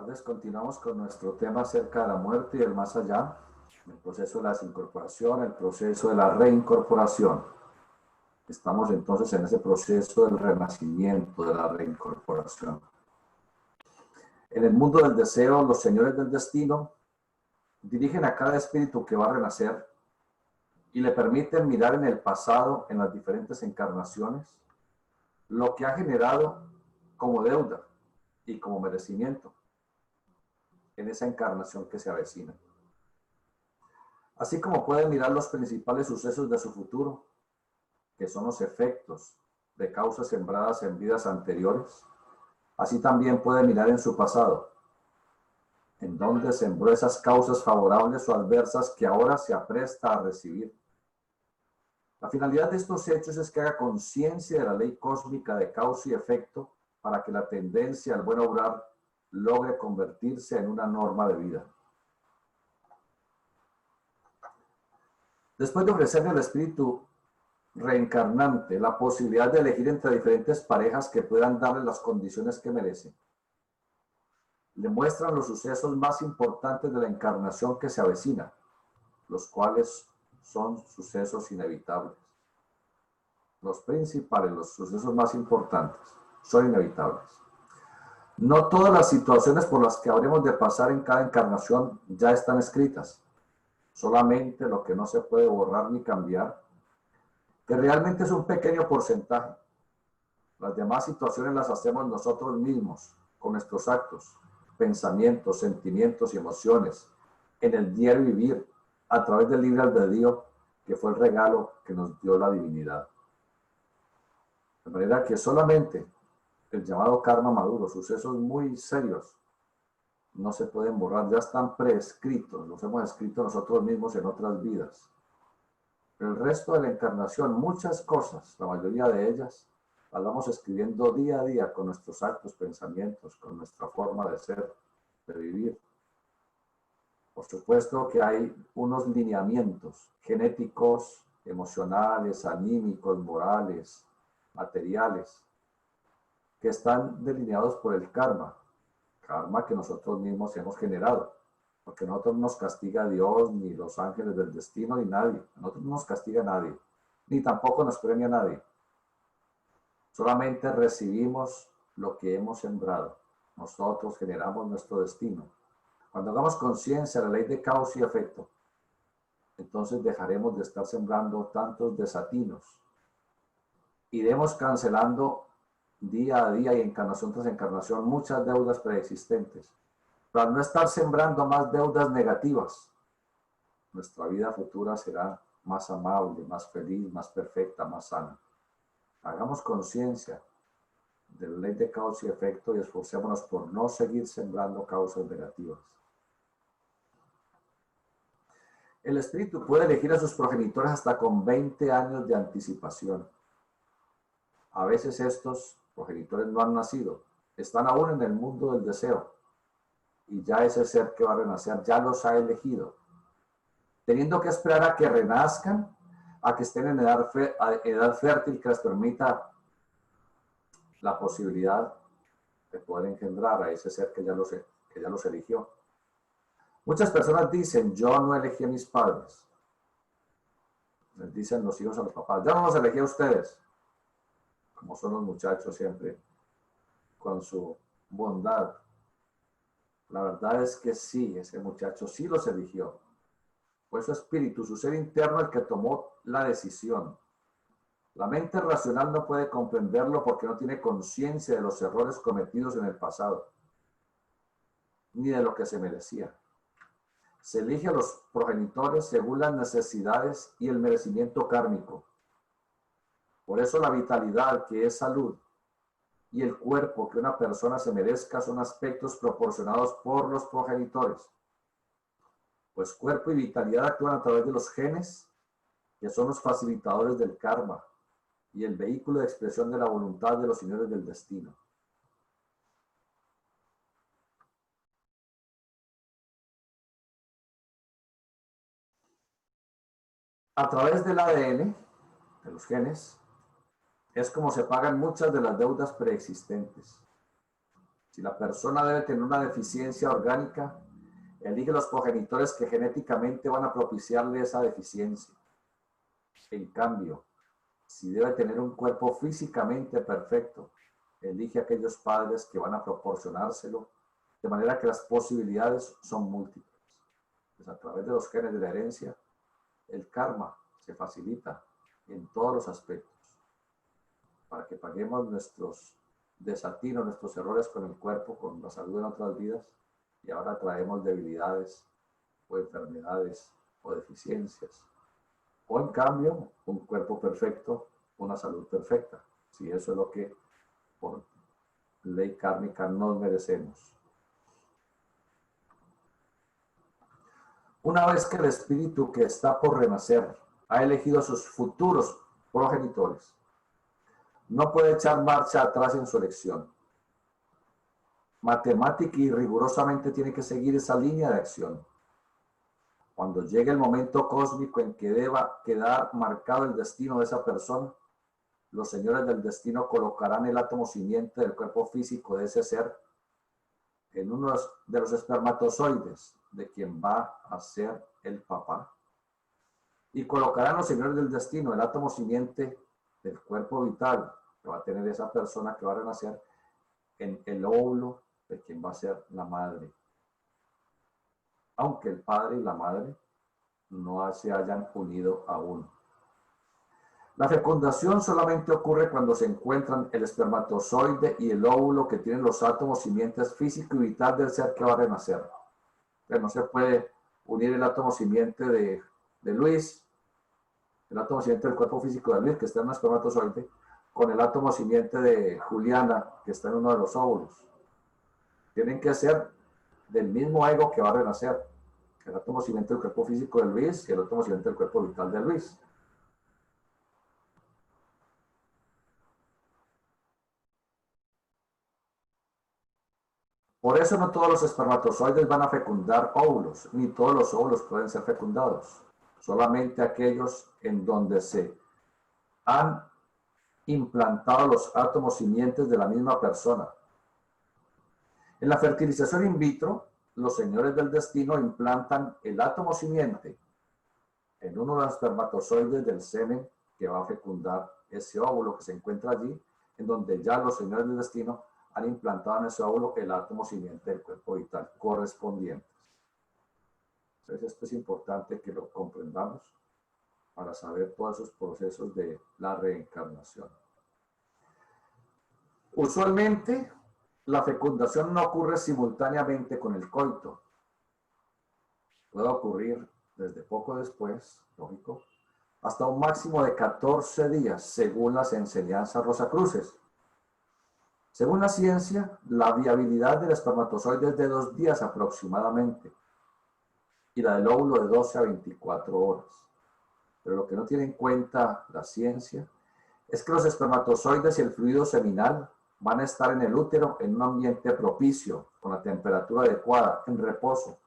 tardes. Continuamos con nuestro tema acerca de la muerte y el más allá, el proceso de la desincorporación, el proceso de la reincorporación. Estamos entonces en ese proceso del renacimiento, de la reincorporación. En el mundo del deseo, los señores del destino dirigen a cada espíritu que va a renacer y le permiten mirar en el pasado, en las diferentes encarnaciones, lo que ha generado como deuda y como merecimiento en esa encarnación que se avecina. Así como pueden mirar los principales sucesos de su futuro, que son los efectos de causas sembradas en vidas anteriores, así también pueden mirar en su pasado, en donde sembró esas causas favorables o adversas que ahora se apresta a recibir. La finalidad de estos hechos es que haga conciencia de la ley cósmica de causa y efecto para que la tendencia al buen obrar logre convertirse en una norma de vida. Después de ofrecerle al espíritu reencarnante la posibilidad de elegir entre diferentes parejas que puedan darle las condiciones que merece, le muestran los sucesos más importantes de la encarnación que se avecina, los cuales son sucesos inevitables. Los principales, los sucesos más importantes, son inevitables. No todas las situaciones por las que habremos de pasar en cada encarnación ya están escritas. Solamente lo que no se puede borrar ni cambiar, que realmente es un pequeño porcentaje. Las demás situaciones las hacemos nosotros mismos, con nuestros actos, pensamientos, sentimientos y emociones, en el diario vivir, a través del libre albedrío, que fue el regalo que nos dio la divinidad. De manera que solamente el llamado karma maduro, sucesos muy serios, no se pueden borrar, ya están prescritos, los hemos escrito nosotros mismos en otras vidas. Pero el resto de la encarnación, muchas cosas, la mayoría de ellas, las vamos escribiendo día a día con nuestros actos, pensamientos, con nuestra forma de ser, de vivir. Por supuesto que hay unos lineamientos genéticos, emocionales, anímicos, morales, materiales, que están delineados por el karma que nosotros mismos hemos generado, porque nosotros no nos castiga Dios, ni los ángeles del destino, ni nadie. Nosotros no nos castiga nadie, ni tampoco nos premia nadie. Solamente recibimos lo que hemos sembrado. Nosotros generamos nuestro destino. Cuando hagamos conciencia de la ley de causa y efecto, entonces dejaremos de estar sembrando tantos desatinos. Iremos cancelando día a día y encarnación tras encarnación muchas deudas preexistentes, para no estar sembrando más deudas negativas. Nuestra vida futura será más amable, más feliz, más perfecta, más sana. Hagamos conciencia de la ley de causa y efecto y esforcémonos por no seguir sembrando causas negativas. El espíritu puede elegir a sus progenitores hasta con 20 años de anticipación. A veces estos progenitores no han nacido, están aún en el mundo del deseo y ya ese ser que va a renacer ya los ha elegido, teniendo que esperar a que renazcan, a que estén en edad fértil que les permita la posibilidad de poder engendrar a ese ser que ya los eligió. Muchas personas dicen, yo no elegí a mis padres. Les dicen los hijos a los papás, yo no los elegí a ustedes. Como son los muchachos siempre, con su bondad. La verdad es que sí, ese muchacho sí los eligió. Fue su espíritu, su ser interno el que tomó la decisión. La mente racional no puede comprenderlo porque no tiene conciencia de los errores cometidos en el pasado, ni de lo que se merecía. Se elige a los progenitores según las necesidades y el merecimiento kármico. Por eso la vitalidad, que es salud, y el cuerpo que una persona se merezca son aspectos proporcionados por los progenitores. Pues cuerpo y vitalidad actúan a través de los genes, que son los facilitadores del karma, y el vehículo de expresión de la voluntad de los señores del destino. A través del ADN, de los genes, es como se pagan muchas de las deudas preexistentes. Si la persona debe tener una deficiencia orgánica, elige los progenitores que genéticamente van a propiciarle esa deficiencia. En cambio, si debe tener un cuerpo físicamente perfecto, elige aquellos padres que van a proporcionárselo, de manera que las posibilidades son múltiples. Pues a través de los genes de la herencia, el karma se facilita en todos los aspectos para que paguemos nuestros desatinos, nuestros errores con el cuerpo, con la salud en otras vidas, y ahora traemos debilidades o enfermedades o deficiencias. O en cambio, un cuerpo perfecto, una salud perfecta. Si eso es lo que por ley kármica nos merecemos. Una vez que el espíritu que está por renacer ha elegido a sus futuros progenitores, no puede echar marcha atrás en su elección. Matemática y rigurosamente tiene que seguir esa línea de acción. Cuando llegue el momento cósmico en que deba quedar marcado el destino de esa persona, los señores del destino colocarán el átomo simiente del cuerpo físico de ese ser en uno de los espermatozoides de quien va a ser el papá. Y colocarán los señores del destino el átomo simiente del cuerpo vital que va a tener esa persona que va a renacer en el óvulo de quien va a ser la madre. Aunque el padre y la madre no se hayan unido aún. La fecundación solamente ocurre cuando se encuentran el espermatozoide y el óvulo que tienen los átomos simientes físico y vital del ser que va a renacer. Pero no se puede unir el átomo simiente de Luis, el átomo simiente del cuerpo físico de Luis, que está en un espermatozoide, con el átomo simiente de Juliana, que está en uno de los óvulos. Tienen que ser del mismo ego que va a renacer. El átomo simiente del cuerpo físico de Luis y el átomo simiente del cuerpo vital de Luis. Por eso no todos los espermatozoides van a fecundar óvulos, ni todos los óvulos pueden ser fecundados. Solamente aquellos en donde se han implantado los átomos simientes de la misma persona. En la fertilización in vitro, los señores del destino implantan el átomo simiente en uno de los espermatozoides del semen que va a fecundar ese óvulo que se encuentra allí, en donde ya los señores del destino han implantado en ese óvulo el átomo simiente del cuerpo vital correspondiente. Entonces esto es importante que lo comprendamos para saber todos esos procesos de la reencarnación. Usualmente la fecundación no ocurre simultáneamente con el coito. Puede ocurrir desde poco después, lógico, hasta un máximo de 14 días, según las enseñanzas rosacruces. Según la ciencia, la viabilidad del espermatozoide es de 2 días aproximadamente y la del óvulo de 12 a 24 horas. Pero lo que no tiene en cuenta la ciencia es que los espermatozoides y el fluido seminal van a estar en el útero en un ambiente propicio, con la temperatura adecuada, en reposo,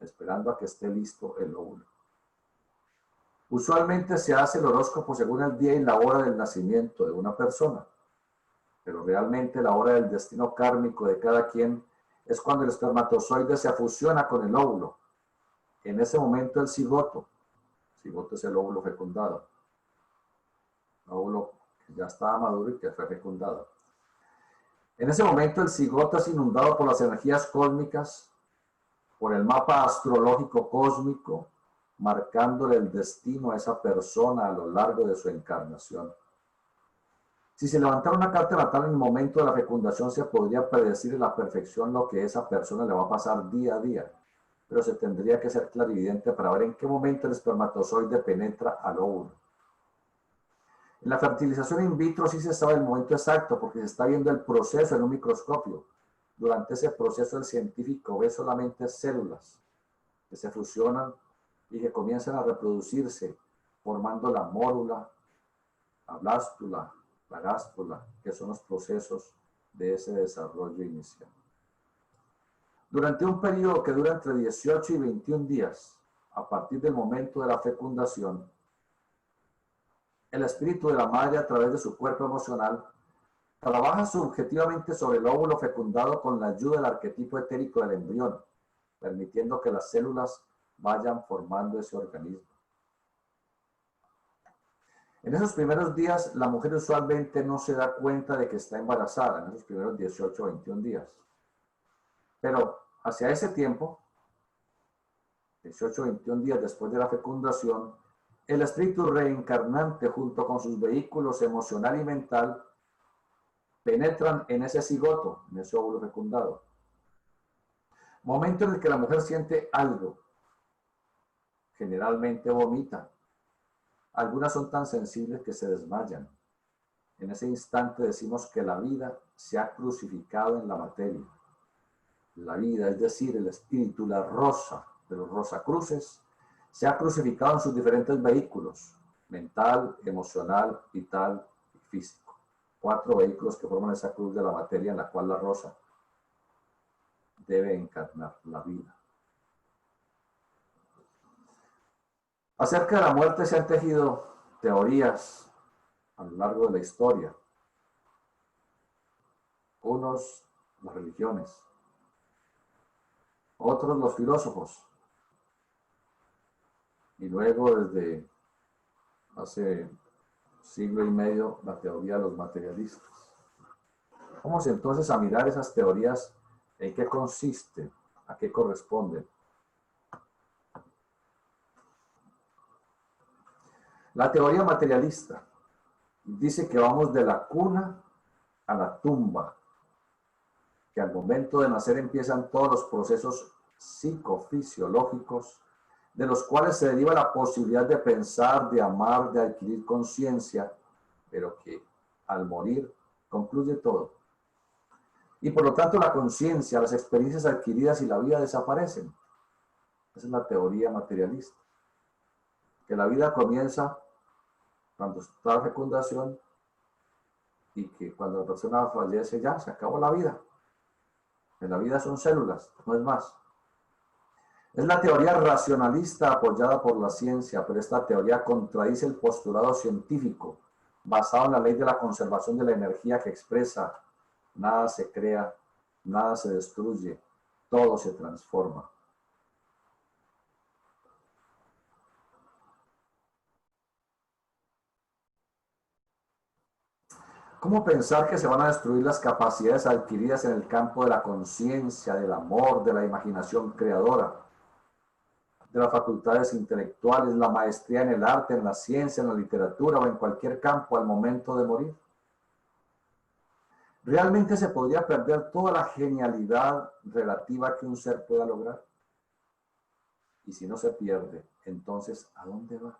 esperando a que esté listo el óvulo. Usualmente se hace el horóscopo según el día y la hora del nacimiento de una persona, pero realmente la hora del destino kármico de cada quien es cuando el espermatozoide se fusiona con el óvulo. En ese momento el cigoto es el óvulo fecundado, el óvulo que ya estaba maduro y que fue fecundado. En ese momento el cigoto es inundado por las energías cósmicas, por el mapa astrológico cósmico, marcándole el destino a esa persona a lo largo de su encarnación. Si se levantara una carta natal en el momento de la fecundación, se podría predecir a la perfección lo que a esa persona le va a pasar día a día, pero se tendría que ser clarividente para ver en qué momento el espermatozoide penetra al óvulo. En la fertilización in vitro sí se sabe el momento exacto porque se está viendo el proceso en un microscopio. Durante ese proceso el científico ve solamente células que se fusionan y que comienzan a reproducirse, formando la mórula, la blástula, la gástula, que son los procesos de ese desarrollo inicial. Durante un periodo que dura entre 18 y 21 días, a partir del momento de la fecundación, el espíritu de la madre, a través de su cuerpo emocional, Trabaja subjetivamente sobre el óvulo fecundado con la ayuda del arquetipo etérico del embrión, permitiendo que las células vayan formando ese organismo. En esos primeros días, la mujer usualmente no se da cuenta de que está embarazada, en esos primeros 18 o 21 días. Pero hacia ese tiempo, 18 o 21 días después de la fecundación, el espíritu reencarnante junto con sus vehículos emocional y mental penetran en ese cigoto, en ese óvulo fecundado. Momento en el que la mujer siente algo, generalmente vomita. Algunas son tan sensibles que se desmayan. En ese instante decimos que la vida se ha crucificado en la materia. La vida, es decir, el espíritu, la rosa de los rosacruces, se ha crucificado en sus diferentes vehículos, mental, emocional, vital y físico. 4 vehículos que forman esa cruz de la materia en la cual la rosa debe encarnar la vida. Acerca de la muerte se han tejido teorías a lo largo de la historia. Unos, las religiones. Otros, los filósofos. Y luego, desde hace siglo y medio, la teoría de los materialistas. Vamos entonces a mirar esas teorías, en qué consisten, a qué corresponden. La teoría materialista dice que vamos de la cuna a la tumba, que al momento de nacer empiezan todos los procesos psicofisiológicos, de los cuales se deriva la posibilidad de pensar, de amar, de adquirir conciencia, pero que al morir concluye todo. Y por lo tanto la conciencia, las experiencias adquiridas y la vida desaparecen. Esa es la teoría materialista. Que la vida comienza cuando está la fecundación y que cuando la persona fallece ya se acabó la vida. Que la vida son células, no es más. Es la teoría racionalista apoyada por la ciencia, pero esta teoría contradice el postulado científico basado en la ley de la conservación de la energía que expresa: nada se crea, nada se destruye, todo se transforma. ¿Cómo pensar que se van a destruir las capacidades adquiridas en el campo de la conciencia, del amor, de la imaginación creadora, de las facultades intelectuales, la maestría en el arte, en la ciencia, en la literatura o en cualquier campo al momento de morir? ¿Realmente se podría perder toda la genialidad relativa que un ser pueda lograr? Y si no se pierde, entonces, ¿a dónde va?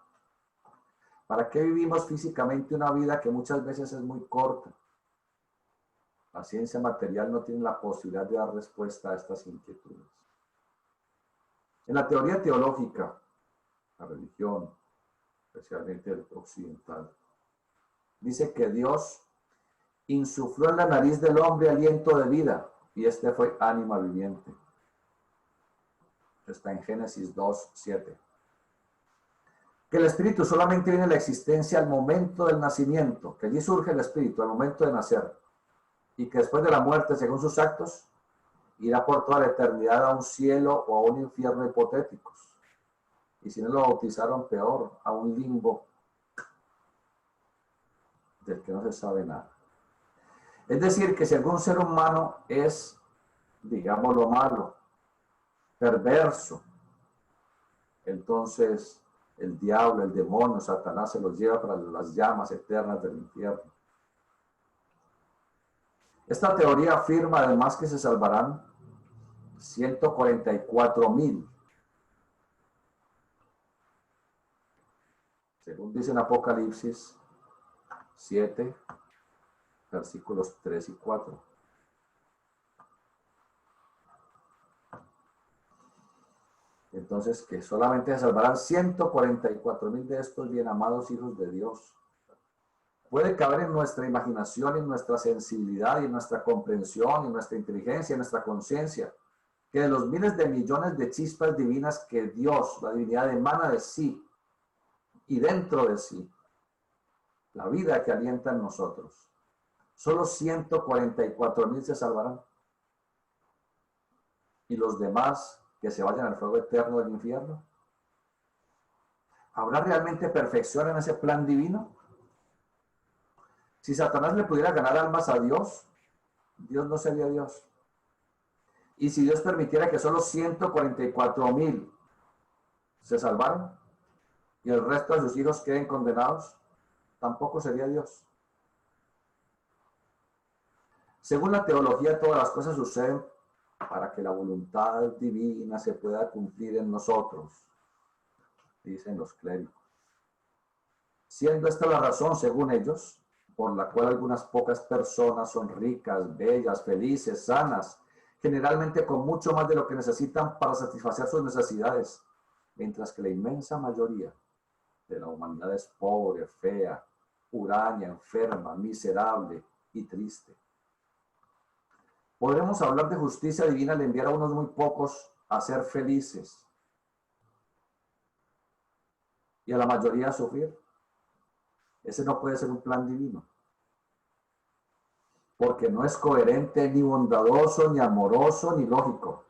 ¿Para qué vivimos físicamente una vida que muchas veces es muy corta? La ciencia material no tiene la posibilidad de dar respuesta a estas inquietudes. En la teoría teológica, la religión, especialmente el occidental, dice que Dios insufló en la nariz del hombre aliento de vida y este fue ánima viviente. Está en Génesis 2:7. Que el espíritu solamente viene a la existencia al momento del nacimiento, que allí surge el espíritu al momento de nacer, y que después de la muerte, según sus actos, irá por toda la eternidad a un cielo o a un infierno hipotéticos. Y si no lo bautizaron, peor, a un limbo del que no se sabe nada. Es decir, que si algún ser humano es, digámoslo, malo, perverso, entonces el diablo, el demonio, Satanás se los lleva para las llamas eternas del infierno. Esta teoría afirma además que se salvarán 144,000. Según dice en Apocalipsis 7, versículos 3 y 4. Entonces, que solamente se salvarán 144,000 de estos bien amados hijos de Dios. Puede caber en nuestra imaginación, en nuestra sensibilidad, y en nuestra comprensión, en nuestra inteligencia, en nuestra conciencia, que de los miles de millones de chispas divinas que Dios, la divinidad, emana de sí y dentro de sí, la vida que alienta en nosotros, Solo 144.000 se salvarán. Y los demás que se vayan al fuego eterno del infierno. ¿Habrá realmente perfección en ese plan divino? Si Satanás le pudiera ganar almas a Dios, Dios no sería Dios. Y si Dios permitiera que solo 144.000 se salvaran y el resto de sus hijos queden condenados, tampoco sería Dios. Según la teología, todas las cosas suceden para que la voluntad divina se pueda cumplir en nosotros, dicen los clérigos. Siendo esta la razón, según ellos, por la cual algunas pocas personas son ricas, bellas, felices, sanas, generalmente con mucho más de lo que necesitan para satisfacer sus necesidades, mientras que la inmensa mayoría de la humanidad es pobre, fea, huraña, enferma, miserable y triste. Podremos hablar de justicia divina al enviar a unos muy pocos a ser felices y a la mayoría a sufrir. Ese no puede ser un plan divino, porque no es coherente, ni bondadoso, ni amoroso, ni lógico.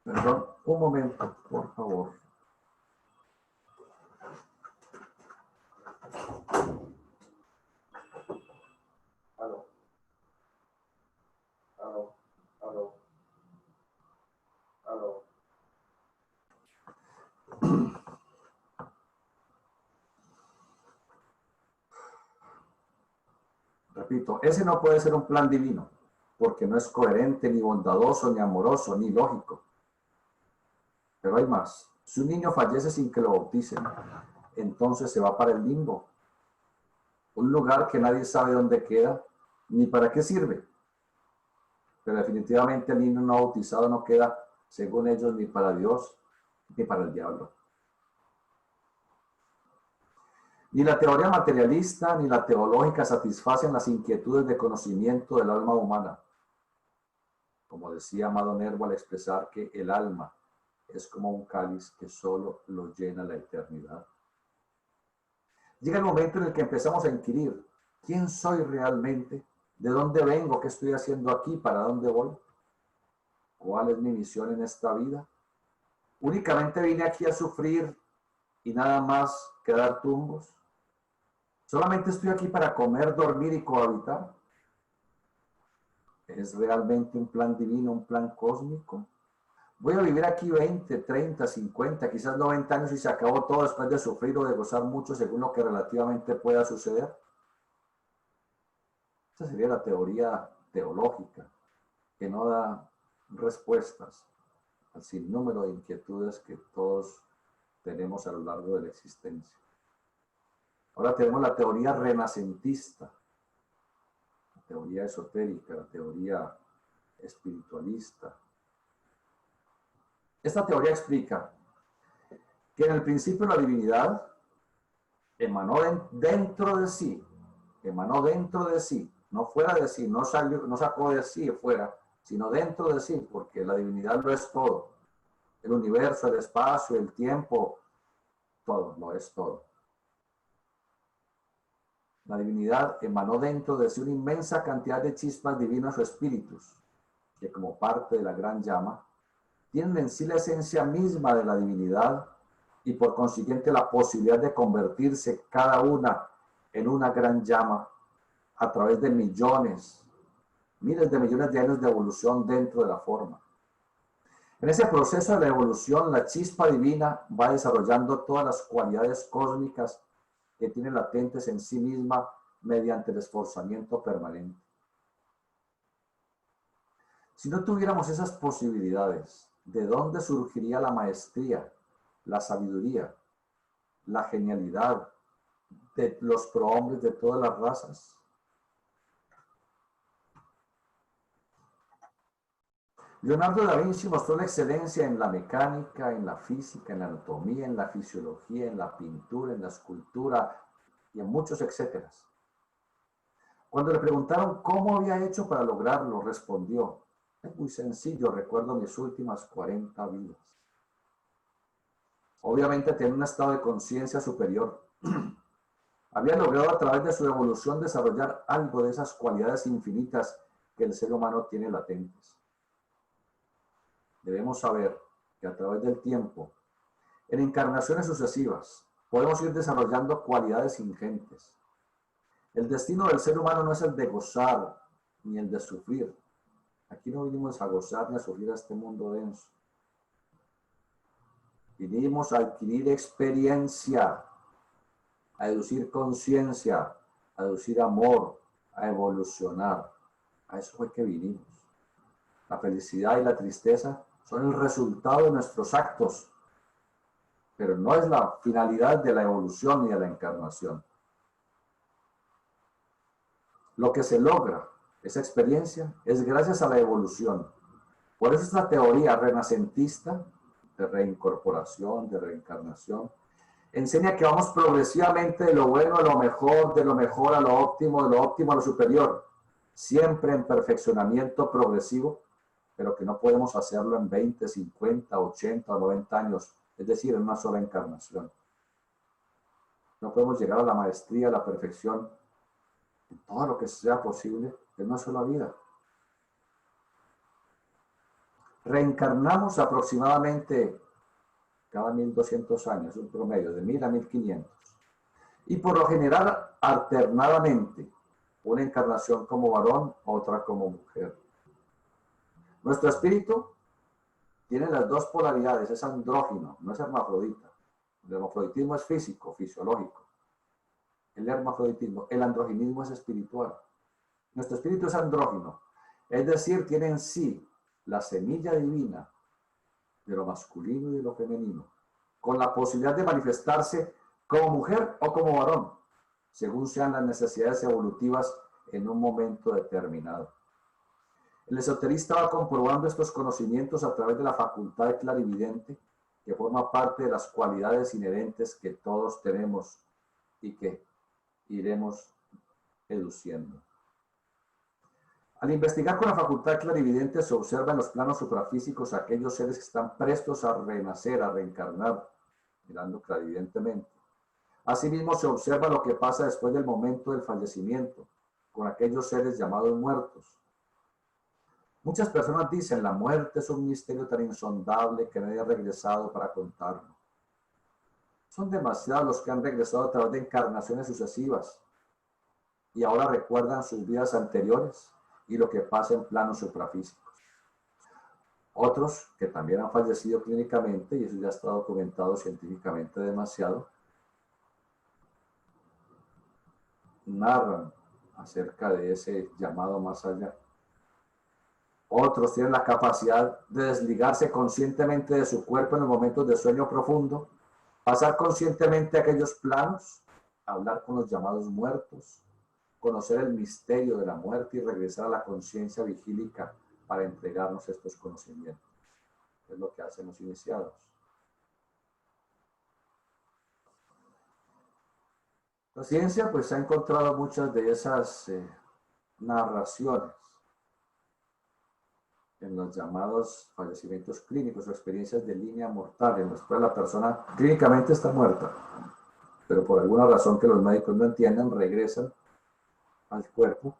Perdón, un momento, por favor. Aló. Aló. Aló. Aló. Repito, ese no puede ser un plan divino, porque no es coherente, ni bondadoso, ni amoroso, ni lógico. Pero hay más. Si un niño fallece sin que lo bauticen, entonces se va para el limbo, un lugar que nadie sabe dónde queda, ni para qué sirve. Pero definitivamente el niño no bautizado no queda, según ellos, ni para Dios, ni para el diablo. Ni la teoría materialista ni la teológica satisfacen las inquietudes de conocimiento del alma humana. Como decía Amado Nervo al expresar que el alma es como un cáliz que solo lo llena la eternidad. Llega el momento en el que empezamos a inquirir, ¿quién soy realmente? ¿De dónde vengo? ¿Qué estoy haciendo aquí? ¿Para dónde voy? ¿Cuál es mi misión en esta vida? ¿Únicamente vine aquí a sufrir y nada más que dar tumbos? ¿Solamente estoy aquí para comer, dormir y cohabitar? ¿Es realmente un plan divino, un plan cósmico? Voy a vivir aquí 20, 30, 50, quizás 90 años y se acabó todo después de sufrir o de gozar mucho según lo que relativamente pueda suceder. Esa sería la teoría teológica, que no da respuestas al sinnúmero de inquietudes que todos tenemos a lo largo de la existencia. Ahora tenemos la teoría renacentista, la teoría esotérica, la teoría espiritualista. Esta teoría explica que en el principio la divinidad emanó dentro de sí, no fuera de sí, no sacó de sí fuera, sino dentro de sí, porque la divinidad lo es todo. El universo, el espacio, el tiempo, todo, lo es todo. La divinidad emanó dentro de sí una inmensa cantidad de chispas divinas o espíritus, que como parte de la gran llama, tienen en sí la esencia misma de la divinidad y por consiguiente la posibilidad de convertirse cada una en una gran llama a través de miles de millones de años de evolución dentro de la forma. En ese proceso de la evolución, la chispa divina va desarrollando todas las cualidades cósmicas que tiene latentes en sí misma mediante el esforzamiento permanente. Si no tuviéramos esas posibilidades, ¿de dónde surgiría la maestría, la sabiduría, la genialidad de los prohombres de todas las razas? Leonardo da Vinci mostró la excelencia en la mecánica, en la física, en la anatomía, en la fisiología, en la pintura, en la escultura y en muchos etcéteras. Cuando le preguntaron cómo había hecho para lograrlo, respondió: es muy sencillo, recuerdo mis últimas 40 vidas. Obviamente tiene un estado de conciencia superior había logrado a través de su evolución desarrollar algo de esas cualidades infinitas que el ser humano tiene latentes. Debemos saber que a través del tiempo, en encarnaciones sucesivas, podemos ir desarrollando cualidades ingentes. El destino del ser humano no es el de gozar ni el de sufrir. Aquí no vinimos a gozar ni a sufrir a este mundo denso. Vinimos a adquirir experiencia, a deducir conciencia, a deducir amor, a evolucionar. A eso fue que vinimos. La felicidad y la tristeza son el resultado de nuestros actos, pero no es la finalidad de la evolución ni de la encarnación. Lo que se logra, esa experiencia, es gracias a la evolución. Por eso esta teoría renacentista de reincorporación, de reencarnación, enseña que vamos progresivamente de lo bueno a lo mejor a lo óptimo, de lo óptimo a lo superior, siempre en perfeccionamiento progresivo, pero que no podemos hacerlo en 20, 50, 80 o 90 años, es decir, en una sola encarnación. No podemos llegar a la maestría, a la perfección, en todo lo que sea posible en una sola vida. Reencarnamos aproximadamente cada 1200 años, un promedio de 1000 a 1500. Y por lo general, alternadamente, una encarnación como varón, otra como mujer. Nuestro espíritu tiene las dos polaridades, es andrógino, no es hermafrodita. El hermafroditismo es físico, fisiológico. El androginismo es espiritual. Nuestro espíritu es andrógino, es decir, tiene en sí la semilla divina de lo masculino y de lo femenino, con la posibilidad de manifestarse como mujer o como varón, según sean las necesidades evolutivas en un momento determinado. El esoterista va comprobando estos conocimientos a través de la facultad de clarividente, que forma parte de las cualidades inherentes que todos tenemos y que iremos deduciendo. Al investigar con la facultad clarividente se observa en los planos suprafísicos aquellos seres que están prestos a renacer, a reencarnar, mirando clarividentemente. Asimismo se observa lo que pasa después del momento del fallecimiento, con aquellos seres llamados muertos. Muchas personas dicen, la muerte es un misterio tan insondable que nadie ha regresado para contarlo. Son demasiados los que han regresado a través de encarnaciones sucesivas y ahora recuerdan sus vidas anteriores y lo que pasa en planos suprafísicos. Otros que también han fallecido clínicamente, y eso ya está documentado científicamente demasiado, narran acerca de ese llamado más allá. Otros tienen la capacidad de desligarse conscientemente de su cuerpo en los momentos de sueño profundo, pasar conscientemente a aquellos planos, hablar con los llamados muertos, conocer el misterio de la muerte y regresar a la conciencia vigílica para entregarnos estos conocimientos. Es lo que hacen los iniciados. La ciencia pues ha encontrado muchas de esas narraciones en los llamados fallecimientos clínicos o experiencias de línea mortal, en las cuales la persona clínicamente está muerta, pero por alguna razón que los médicos no entienden, regresan al cuerpo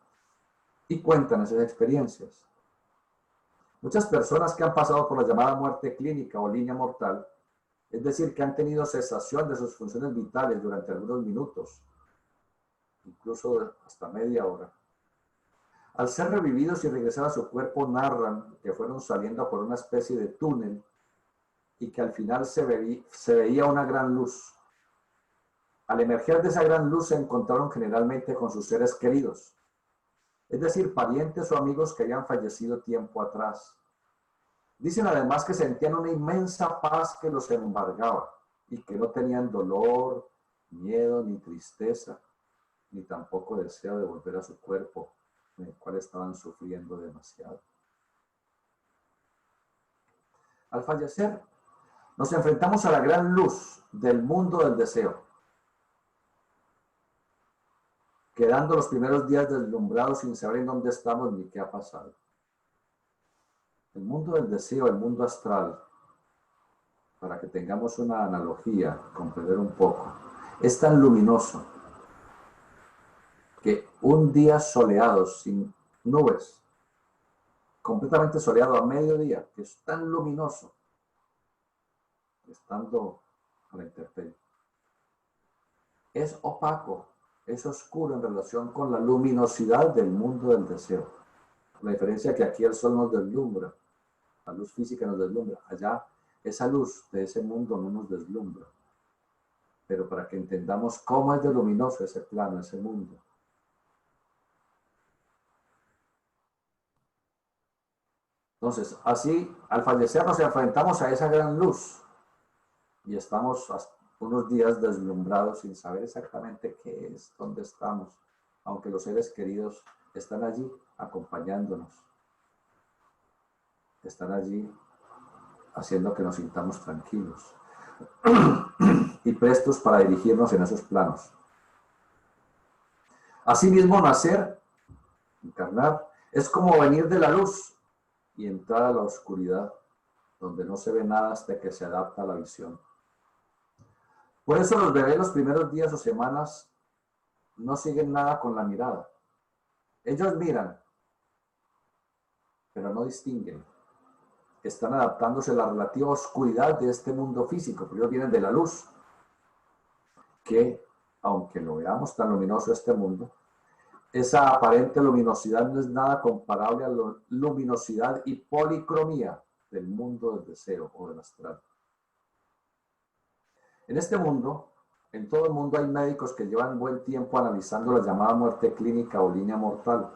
y cuentan esas experiencias. Muchas personas que han pasado por la llamada muerte clínica o línea mortal, es decir, que han tenido cesación de sus funciones vitales durante algunos minutos, incluso hasta media hora, al ser revividos y regresar a su cuerpo, narran que fueron saliendo por una especie de túnel y que al final se veía una gran luz. Al emerger de esa gran luz se encontraron generalmente con sus seres queridos, es decir, parientes o amigos que habían fallecido tiempo atrás. Dicen además que sentían una inmensa paz que los embargaba y que no tenían dolor, miedo ni tristeza, ni tampoco deseo de volver a su cuerpo, en el cual estaban sufriendo demasiado. Al fallecer, nos enfrentamos a la gran luz del mundo del deseo, quedando los primeros días deslumbrados sin saber en dónde estamos ni qué ha pasado. El mundo del deseo, el mundo astral, para que tengamos una analogía, comprender un poco, es tan luminoso que un día soleado, sin nubes, completamente soleado a mediodía, que es tan luminoso, estando a la intemperie, es opaco, es oscuro en relación con la luminosidad del mundo del deseo. La diferencia es que aquí el sol nos deslumbra, la luz física nos deslumbra, allá esa luz de ese mundo no nos deslumbra. Pero para que entendamos cómo es de luminoso ese plano, ese mundo. Entonces, así, al fallecer nos enfrentamos a esa gran luz y estamos unos días deslumbrados sin saber exactamente qué es, dónde estamos, aunque los seres queridos están allí acompañándonos, están allí haciendo que nos sintamos tranquilos y prestos para dirigirnos en esos planos. Asimismo, nacer, encarnar, es como venir de la luz y entrar a la oscuridad, donde no se ve nada hasta que se adapta a la visión. Por eso los bebés los primeros días o semanas no siguen nada con la mirada. Ellos miran, pero no distinguen. Están adaptándose a la relativa oscuridad de este mundo físico, porque ellos vienen de la luz, que, aunque lo veamos tan luminoso este mundo, esa aparente luminosidad no es nada comparable a la luminosidad y policromía del mundo del deseo o del astral. En este mundo, en todo el mundo hay médicos que llevan buen tiempo analizando la llamada muerte clínica o línea mortal,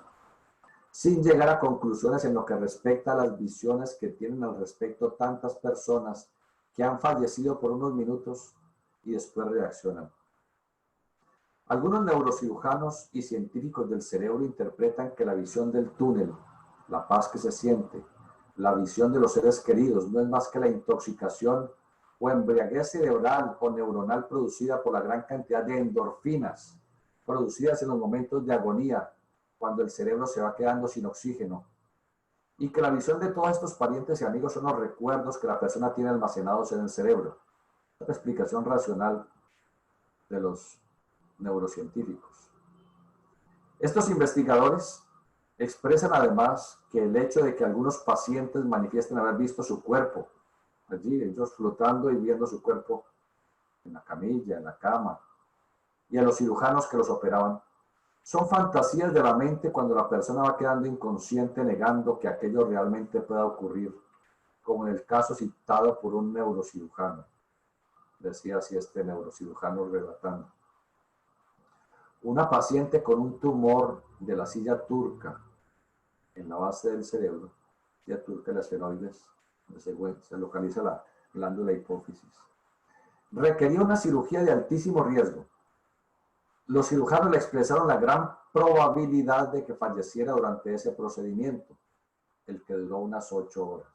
sin llegar a conclusiones en lo que respecta a las visiones que tienen al respecto tantas personas que han fallecido por unos minutos y después reaccionan. Algunos neurocirujanos y científicos del cerebro interpretan que la visión del túnel, la paz que se siente, la visión de los seres queridos no es más que la intoxicación o embriaguez cerebral o neuronal producida por la gran cantidad de endorfinas producidas en los momentos de agonía, cuando el cerebro se va quedando sin oxígeno, y que la visión de todos estos parientes y amigos son los recuerdos que la persona tiene almacenados en el cerebro. Es la explicación racional de los neurocientíficos. Estos investigadores expresan además que el hecho de que algunos pacientes manifiesten haber visto su cuerpo allí, ellos flotando y viendo su cuerpo en la camilla, en la cama, y a los cirujanos que los operaban, son fantasías de la mente cuando la persona va quedando inconsciente negando que aquello realmente pueda ocurrir, como en el caso citado por un neurocirujano. Decía así este neurocirujano relatando. Una paciente con un tumor de la silla turca en la base del cerebro, silla turca de las esfenoides, donde se localiza la glándula hipófisis, requería una cirugía de altísimo riesgo. Los cirujanos le expresaron la gran probabilidad de que falleciera durante ese procedimiento, el que duró unas 8 horas.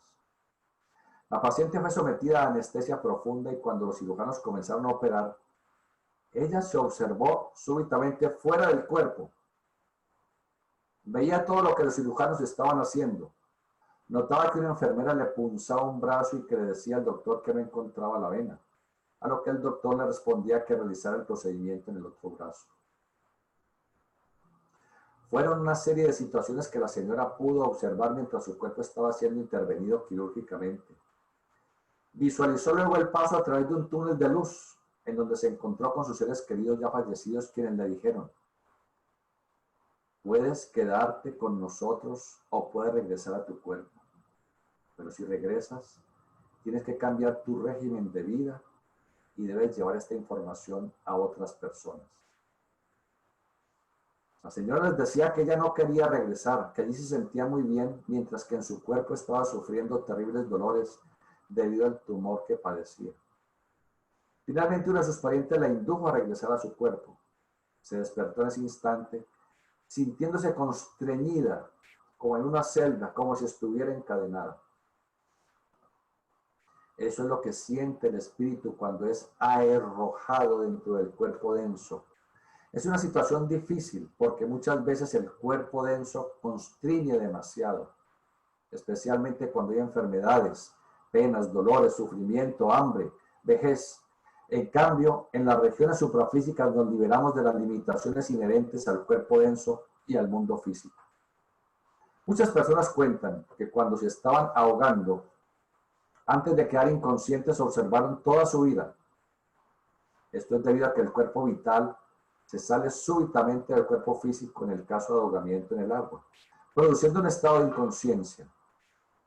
La paciente fue sometida a anestesia profunda y cuando los cirujanos comenzaron a operar, ella se observó súbitamente fuera del cuerpo. Veía todo lo que los cirujanos estaban haciendo. Notaba que una enfermera le punzaba un brazo y que le decía al doctor que no encontraba la vena, a lo que el doctor le respondía que realizara el procedimiento en el otro brazo. Fueron una serie de situaciones que la señora pudo observar mientras su cuerpo estaba siendo intervenido quirúrgicamente. Visualizó luego el paso a través de un túnel de luz, en donde se encontró con sus seres queridos ya fallecidos, quienes le dijeron: puedes quedarte con nosotros o puedes regresar a tu cuerpo. Pero si regresas, tienes que cambiar tu régimen de vida y debes llevar esta información a otras personas. La señora les decía que ella no quería regresar, que allí se sentía muy bien, mientras que en su cuerpo estaba sufriendo terribles dolores debido al tumor que padecía. Finalmente, uno de sus parientes la indujo a regresar a su cuerpo. Se despertó en ese instante, sintiéndose constreñida, como en una celda, como si estuviera encadenada. Eso es lo que siente el espíritu cuando es arrojado dentro del cuerpo denso. Es una situación difícil porque muchas veces el cuerpo denso constriñe demasiado, especialmente cuando hay enfermedades, penas, dolores, sufrimiento, hambre, vejez. En cambio, en las regiones suprafísicas nos liberamos de las limitaciones inherentes al cuerpo denso y al mundo físico. Muchas personas cuentan que cuando se estaban ahogando, antes de quedar inconscientes, observaron toda su vida. Esto es debido a que el cuerpo vital se sale súbitamente del cuerpo físico en el caso de ahogamiento en el agua, produciendo un estado de inconsciencia.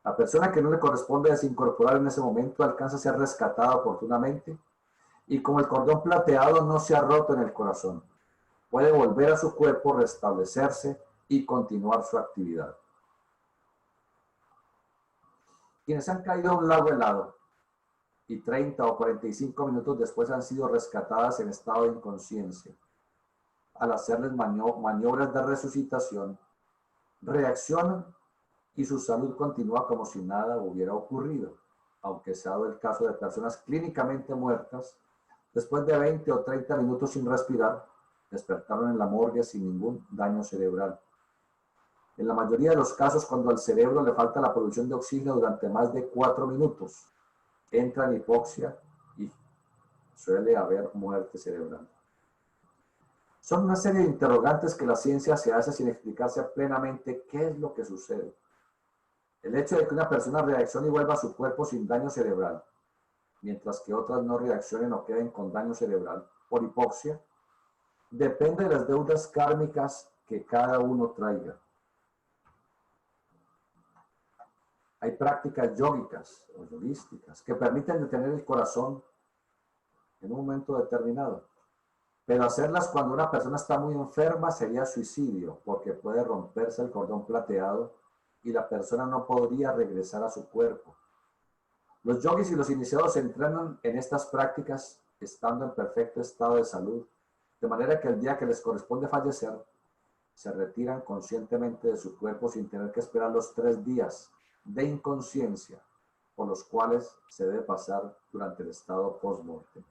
La persona que no le corresponde desincorporar en ese momento alcanza a ser rescatada oportunamente y como el cordón plateado no se ha roto en el corazón, puede volver a su cuerpo, restablecerse y continuar su actividad. Quienes han caído a un lago helado y 30 o 45 minutos después han sido rescatadas en estado de inconsciencia, al hacerles maniobras de resucitación, reaccionan y su salud continúa como si nada hubiera ocurrido, aunque se ha dado el caso de personas clínicamente muertas, después de 20 o 30 minutos sin respirar, despertaron en la morgue sin ningún daño cerebral. En la mayoría de los casos, cuando al cerebro le falta la producción de oxígeno durante más de 4 minutos, entra en hipoxia y suele haber muerte cerebral. Son una serie de interrogantes que la ciencia se hace sin explicarse plenamente qué es lo que sucede. El hecho de que una persona reaccione y vuelva a su cuerpo sin daño cerebral, mientras que otras no reaccionen o queden con daño cerebral por hipoxia, depende de las deudas kármicas que cada uno traiga. Hay prácticas yógicas o yogísticas que permiten detener el corazón en un momento determinado. Pero hacerlas cuando una persona está muy enferma sería suicidio, porque puede romperse el cordón plateado y la persona no podría regresar a su cuerpo. Los yogis y los iniciados se entrenan en estas prácticas estando en perfecto estado de salud, de manera que el día que les corresponde fallecer, se retiran conscientemente de su cuerpo sin tener que esperar los 3 días de inconsciencia por los cuales se debe pasar durante el estado post-mortem.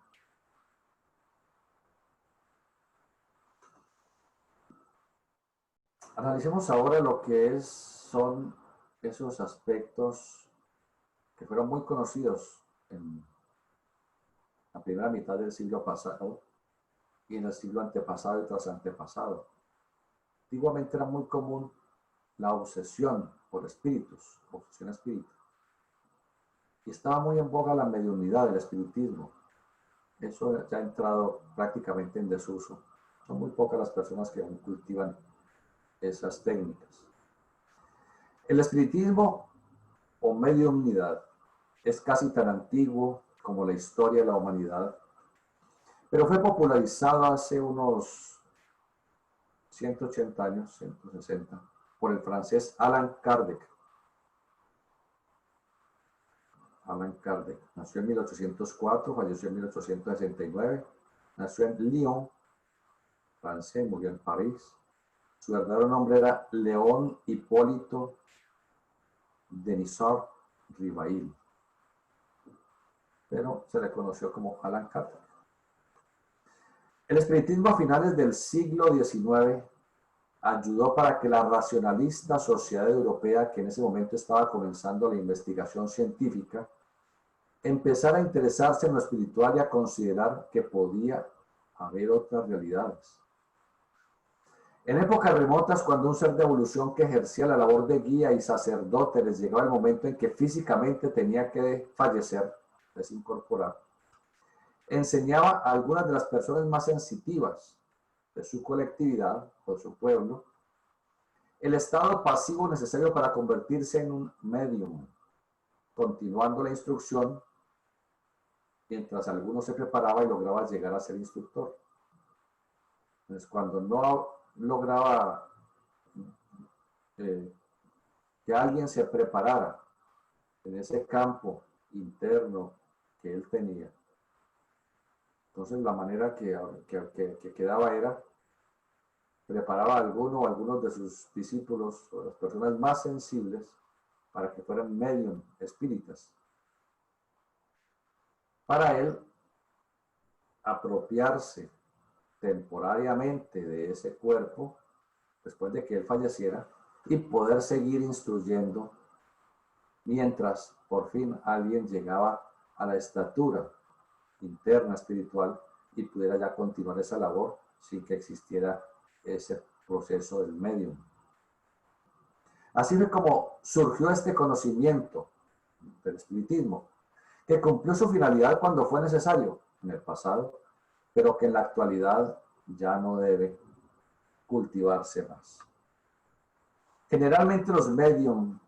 Analicemos ahora lo que son esos aspectos que fueron muy conocidos en la primera mitad del siglo pasado y en el siglo antepasado y tras antepasado. Antiguamente era muy común la obsesión por espíritus, obsesión a espíritu. Y estaba muy en boga la mediunidad, el espiritismo. Eso ya ha entrado prácticamente en desuso. Son muy pocas las personas que aún cultivan esas técnicas. El espiritismo o mediunidad es casi tan antiguo como la historia de la humanidad, pero fue popularizado hace unos 180 años, 160, por el francés Allan Kardec. Allan Kardec nació en 1804, falleció en 1869, nació en Lyon, Francia, y murió en París. Su verdadero nombre era Léon Hipólito Denisard Rivail, pero se le conoció como Allan Kardec. El espiritismo a finales del siglo XIX ayudó para que la racionalista sociedad europea, que en ese momento estaba comenzando la investigación científica, empezara a interesarse en lo espiritual y a considerar que podía haber otras realidades. En épocas remotas, cuando un ser de evolución que ejercía la labor de guía y sacerdote les llegaba el momento en que físicamente tenía que fallecer, desincorporar, enseñaba a algunas de las personas más sensitivas de su colectividad o de su pueblo el estado pasivo necesario para convertirse en un medium, continuando la instrucción mientras alguno se preparaba y lograba llegar a ser instructor. Entonces, cuando no lograba que alguien se preparara en ese campo interno que él tenía, entonces la manera que quedaba era preparaba a alguno o algunos de sus discípulos o las personas más sensibles para que fueran medium espíritas, para él apropiarse temporariamente de ese cuerpo después de que él falleciera y poder seguir instruyendo mientras por fin alguien llegaba a la estatura interna espiritual y pudiera ya continuar esa labor sin que existiera ese proceso del medium. Así fue como surgió este conocimiento del espiritismo, que cumplió su finalidad cuando fue necesario en el pasado, pero que en la actualidad ya no debe cultivarse más. Generalmente los medium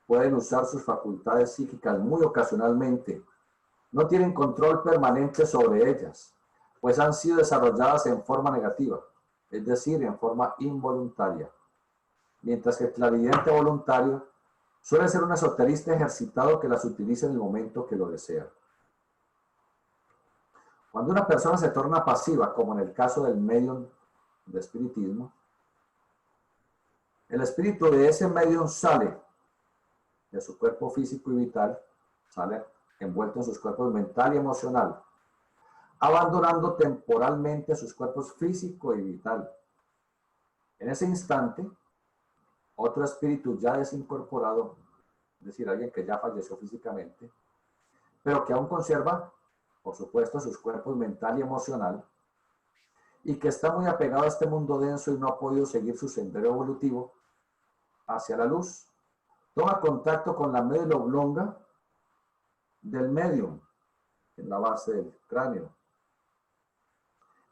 pueden usar sus facultades psíquicas muy ocasionalmente. No tienen control permanente sobre ellas, pues han sido desarrolladas en forma negativa, es decir, en forma involuntaria. Mientras que el clarividente voluntario suele ser un esoterista ejercitado que las utiliza en el momento que lo desea. Cuando una persona se torna pasiva, como en el caso del medium de espiritismo, el espíritu de ese medium sale de su cuerpo físico y vital, sale envuelto en sus cuerpos mental y emocional, abandonando temporalmente sus cuerpos físico y vital. En ese instante, otro espíritu ya desincorporado, es decir, alguien que ya falleció físicamente, pero que aún conserva, por supuesto, sus cuerpos mental y emocional, y que está muy apegado a este mundo denso y no ha podido seguir su sendero evolutivo hacia la luz, toma contacto con la médula oblonga del medium, en la base del cráneo,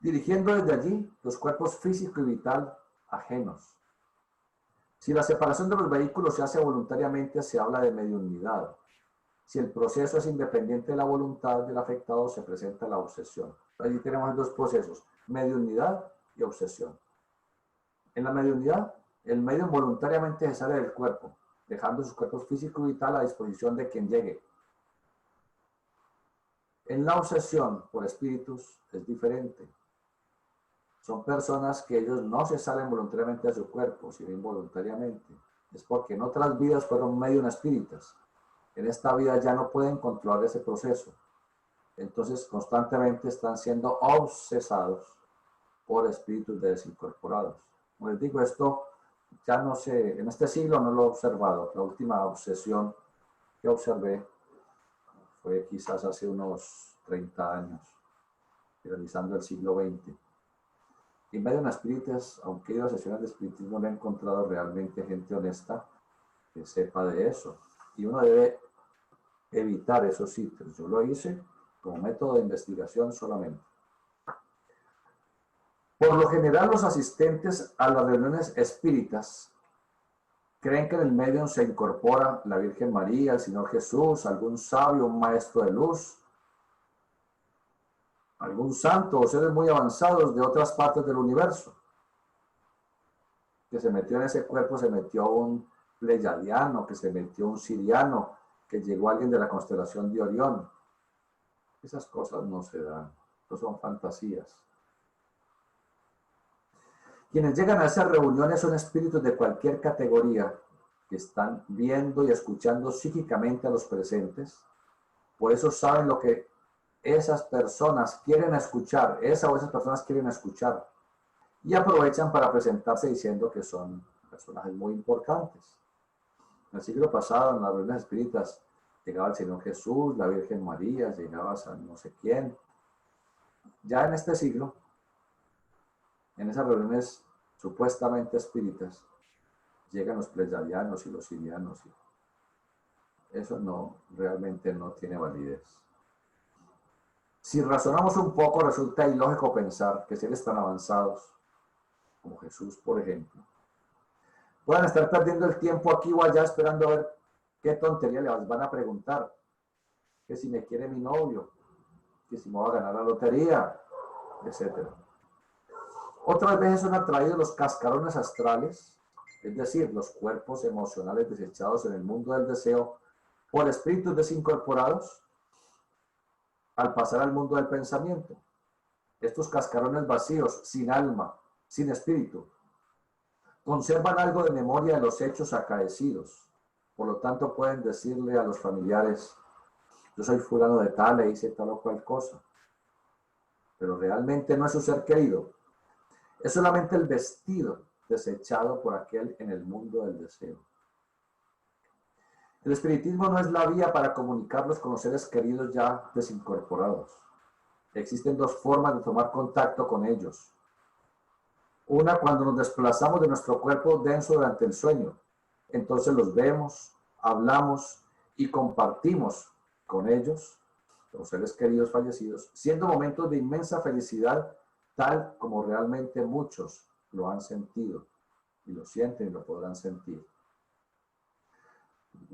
dirigiendo desde allí los cuerpos físico y vital ajenos. Si la separación de los vehículos se hace voluntariamente, se habla de mediunidad. Si el proceso es independiente de la voluntad del afectado, se presenta la obsesión. Allí tenemos dos procesos, mediunidad y obsesión. En la mediunidad, el medium voluntariamente se sale del cuerpo, dejando sus cuerpos físico y vital a disposición de quien llegue. En la obsesión por espíritus es diferente. Son personas que ellos no se salen voluntariamente de su cuerpo, sino involuntariamente. Es porque en otras vidas fueron medium espíritas. En esta vida ya no pueden controlar ese proceso. Entonces constantemente están siendo obsesados por espíritus desincorporados. Como les digo, esto ya no sé, en este siglo no lo he observado. La última obsesión que observé fue quizás hace unos 30 años, finalizando el siglo XX. Y medium espíritas, aunque he ido a sesiones de espiritismo, no he encontrado realmente gente honesta que sepa de eso. Y uno debe evitar esos sitios. Yo lo hice como método de investigación solamente. Por lo general, los asistentes a las reuniones espíritas creen que en el medium se incorpora la Virgen María, el Señor Jesús, algún sabio, un maestro de luz, algún santo o seres muy avanzados de otras partes del universo. Que se metió en ese cuerpo, se metió un pleyadiano, que se metió un siriano, que llegó alguien de la constelación de Orión. Esas cosas no se dan, no son fantasías. Quienes llegan a esas reuniones son espíritus de cualquier categoría que están viendo y escuchando psíquicamente a los presentes. Por eso saben lo que esas personas quieren escuchar, esa o esas personas quieren escuchar. Y aprovechan para presentarse diciendo que son personajes muy importantes. En el siglo pasado, en las reuniones espíritas, llegaba el Señor Jesús, la Virgen María, llegaba San no sé quién. Ya en este siglo, en esas reuniones supuestamente espíritas, llegan los pleyadianos y los sirianos. Eso no, realmente no tiene validez. Si razonamos un poco, resulta ilógico pensar que seres tan avanzados, como Jesús, por ejemplo, puedan estar perdiendo el tiempo aquí o allá esperando a ver qué tontería les van a preguntar. Que si me quiere mi novio, que si me va a ganar la lotería, etc. Otras veces son atraídos los cascarones astrales, es decir, los cuerpos emocionales desechados en el mundo del deseo por espíritus desincorporados al pasar al mundo del pensamiento. Estos cascarones vacíos, sin alma, sin espíritu, conservan algo de memoria de los hechos acaecidos. Por lo tanto, pueden decirle a los familiares, yo soy fulano de tal, e hice tal o cual cosa. Pero realmente no es su ser querido. Es solamente el vestido desechado por aquel en el mundo del deseo. El espiritismo no es la vía para comunicarlos con los seres queridos ya desincorporados. Existen dos formas de tomar contacto con ellos. Una, cuando nos desplazamos de nuestro cuerpo denso durante el sueño. Entonces los vemos, hablamos y compartimos con ellos, los seres queridos fallecidos, siendo momentos de inmensa felicidad, tal como realmente muchos lo han sentido y lo sienten y lo podrán sentir.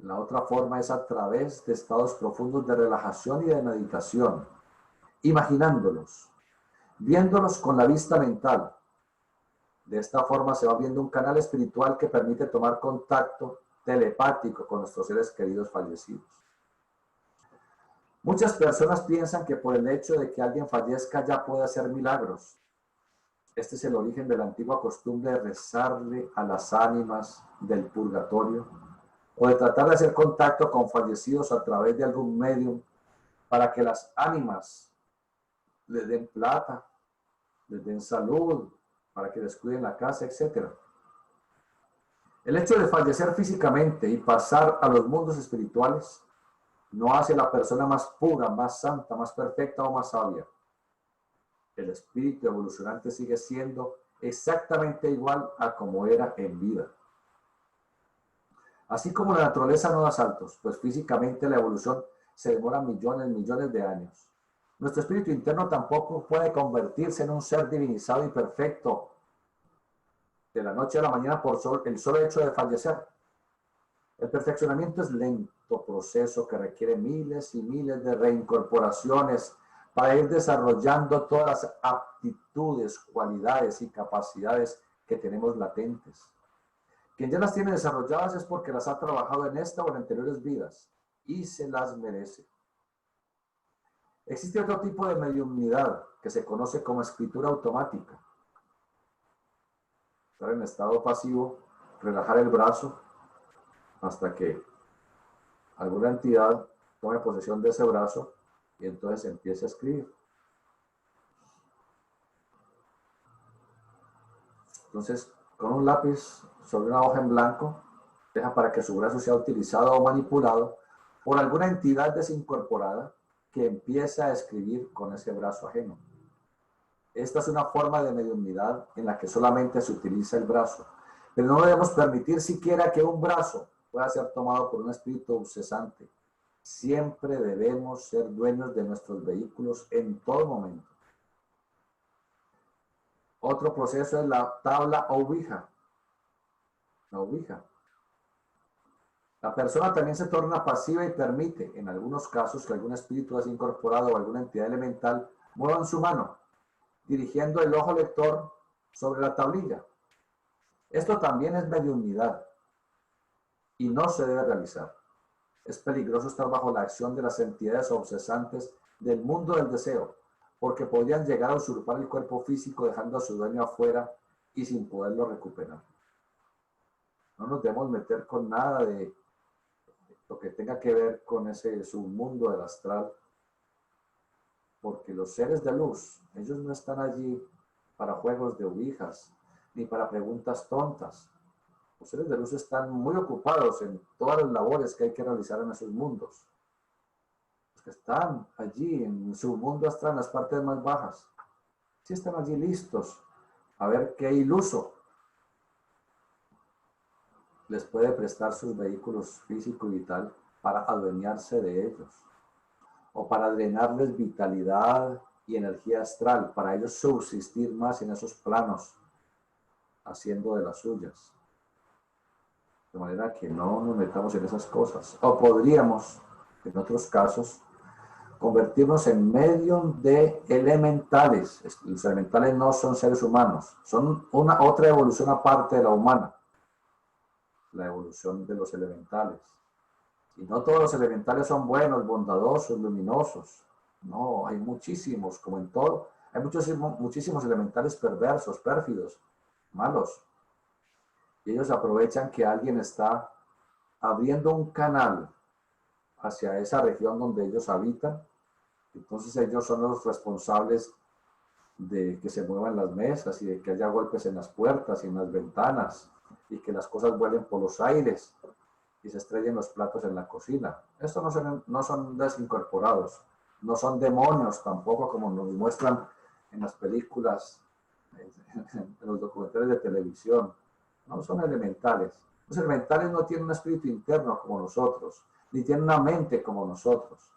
La otra forma es a través de estados profundos de relajación y de meditación, imaginándolos, viéndolos con la vista mental. De esta forma se va viendo un canal espiritual que permite tomar contacto telepático con nuestros seres queridos fallecidos. Muchas personas piensan que por el hecho de que alguien fallezca ya puede hacer milagros. Este es el origen de la antigua costumbre de rezarle a las ánimas del purgatorio o de tratar de hacer contacto con fallecidos a través de algún medium para que las ánimas les den plata, les den salud, para que les cuiden la casa, etc. El hecho de fallecer físicamente y pasar a los mundos espirituales no hace a la persona más pura, más santa, más perfecta o más sabia. El espíritu evolucionante sigue siendo exactamente igual a como era en vida. Así como la naturaleza no da saltos, pues físicamente la evolución se demora millones de años. Nuestro espíritu interno tampoco puede convertirse en un ser divinizado y perfecto de la noche a la mañana por el solo hecho de fallecer. El perfeccionamiento es lento proceso que requiere miles y miles de reincorporaciones para ir desarrollando todas las aptitudes, cualidades y capacidades que tenemos latentes. Quien ya las tiene desarrolladas es porque las ha trabajado en esta o en anteriores vidas y se las merece. Existe otro tipo de mediumnidad que se conoce como escritura automática. Estar en estado pasivo, relajar el brazo hasta que alguna entidad tome posesión de ese brazo y entonces empiece a escribir. Entonces, con un lápiz sobre una hoja en blanco, deja para que su brazo sea utilizado o manipulado por alguna entidad desincorporada que empieza a escribir con ese brazo ajeno. Esta es una forma de mediunidad en la que solamente se utiliza el brazo, pero no debemos permitir siquiera que un brazo pueda ser tomado por un espíritu obsesante. Siempre debemos ser dueños de nuestros vehículos en todo momento. Otro proceso es la tabla Ouija. La Ouija. La persona también se torna pasiva y permite, en algunos casos, que algún espíritu desincorporado o alguna entidad elemental muevan su mano, dirigiendo el ojo lector sobre la tablilla. Esto también es mediunidad y no se debe realizar. Es peligroso estar bajo la acción de las entidades obsesantes del mundo del deseo, porque podrían llegar a usurpar el cuerpo físico dejando a su dueño afuera y sin poderlo recuperar. No nos debemos meter con nada de lo que tenga que ver con ese submundo del astral, porque los seres de luz, ellos no están allí para juegos de ouijas, ni para preguntas tontas. Los seres de luz están muy ocupados en todas las labores que hay que realizar en esos mundos. Los que están allí en su mundo astral, en las partes más bajas, sí están allí listos a ver qué iluso les puede prestar sus vehículos físico y vital para adueñarse de ellos, o para drenarles vitalidad y energía astral, para ellos subsistir más en esos planos, haciendo de las suyas. De manera que no nos metamos en esas cosas. O podríamos, en otros casos, convertirnos en medium de elementales. Los elementales no son seres humanos, son otra evolución aparte de la humana, la evolución de los elementales. Y no todos los elementales son buenos, bondadosos, luminosos. No, hay muchísimos, como en todo. Hay muchísimos elementales perversos, pérfidos, malos. Y ellos aprovechan que alguien está abriendo un canal hacia esa región donde ellos habitan. Entonces ellos son los responsables de que se muevan las mesas y de que haya golpes en las puertas y en las ventanas y que las cosas vuelen por los aires y se estrellen los platos en la cocina. Estos no son desincorporados, No son demonios tampoco como nos muestran en las películas, en los documentales de televisión. No, son elementales. Los elementales no tienen un espíritu interno como nosotros, ni tienen una mente como nosotros.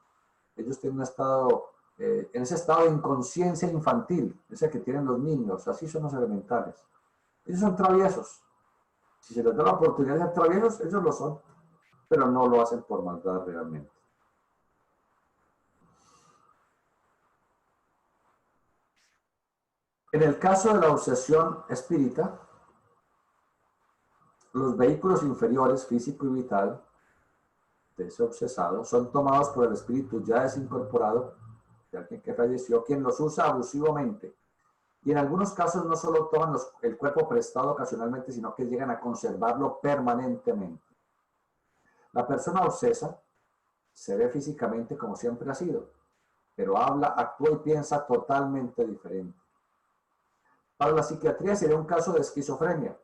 Ellos tienen un estado, en ese estado de inconsciencia infantil, ese que tienen los niños, así son los elementales. Ellos son traviesos. Si se les da la oportunidad de ser traviesos, ellos lo son, pero no lo hacen por maldad realmente. En el caso de la obsesión espírita, los vehículos inferiores, físico y vital, de ese obsesado, son tomados por el espíritu ya desincorporado de alguien que falleció, quien los usa abusivamente. Y en algunos casos no solo toman el cuerpo prestado ocasionalmente, sino que llegan a conservarlo permanentemente. La persona obsesa se ve físicamente como siempre ha sido, pero habla, actúa y piensa totalmente diferente. Para la psiquiatría sería un caso de esquizofrenia,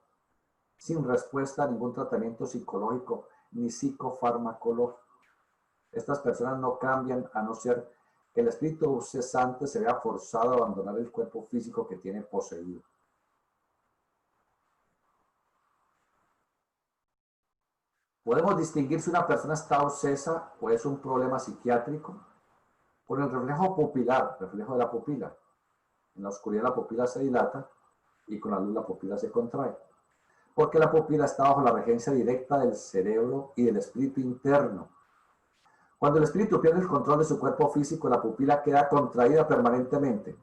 sin respuesta a ningún tratamiento psicológico ni psicofarmacológico. Estas personas no cambian a no ser que el espíritu obsesante se vea forzado a abandonar el cuerpo físico que tiene poseído. Podemos distinguir si una persona está obsesa o es un problema psiquiátrico por el reflejo pupilar, reflejo de la pupila. En la oscuridad la pupila se dilata y con la luz la pupila se contrae. Porque la pupila está bajo la regencia directa del cerebro y del espíritu interno. Cuando el espíritu pierde el control de su cuerpo físico, la pupila queda contraída permanentemente,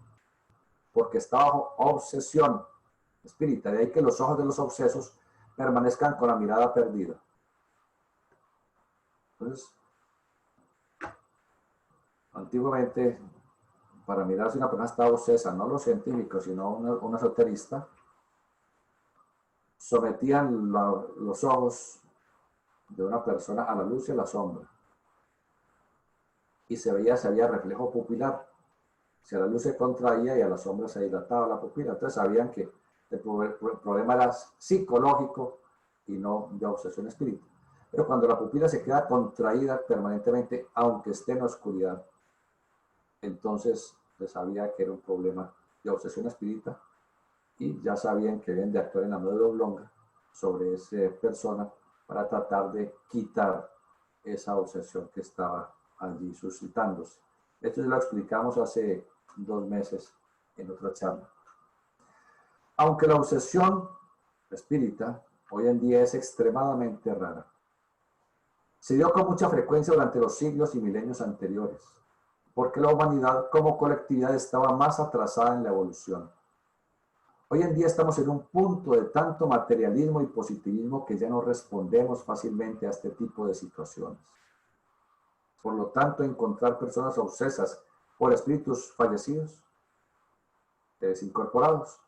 porque está bajo obsesión espírita. De ahí que los ojos de los obsesos permanezcan con la mirada perdida. Entonces, antiguamente, para mirar si una persona está obsesa, no los científicos, sino un esoterista, sometían los ojos de una persona a la luz y a la sombra. Y se veía reflejo pupilar. Si a la luz se contraía y a la sombra se dilataba la pupila. Entonces sabían que el problema era psicológico y no de obsesión espiritual. Pero cuando la pupila se queda contraída permanentemente, aunque esté en la oscuridad, entonces se sabía que era un problema de obsesión espírita y ya sabían que deben de actuar en la médula oblonga sobre esa persona para tratar de quitar esa obsesión que estaba allí suscitándose. Esto ya lo explicamos hace 2 meses en otra charla. Aunque la obsesión espírita hoy en día es extremadamente rara, se dio con mucha frecuencia durante los siglos y milenios anteriores, porque la humanidad como colectividad estaba más atrasada en la evolución. Hoy en día estamos en un punto de tanto materialismo y positivismo que ya no respondemos fácilmente a este tipo de situaciones. Por lo tanto, encontrar personas obsesas por espíritus fallecidos, desincorporados,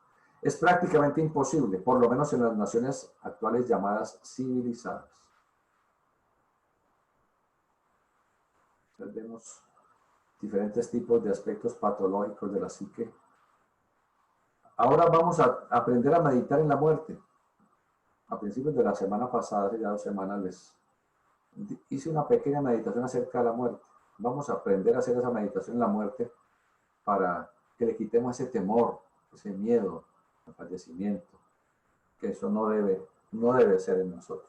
es prácticamente imposible, por lo menos en las naciones actuales llamadas civilizadas. Entonces vemos diferentes tipos de aspectos patológicos de la psique. Ahora vamos a aprender a meditar en la muerte. A principios de la semana pasada, hace ya 2 semanas, les hice una pequeña meditación acerca de la muerte. Vamos a aprender a hacer esa meditación en la muerte para que le quitemos ese temor, ese miedo al fallecimiento, que eso no debe ser en nosotros.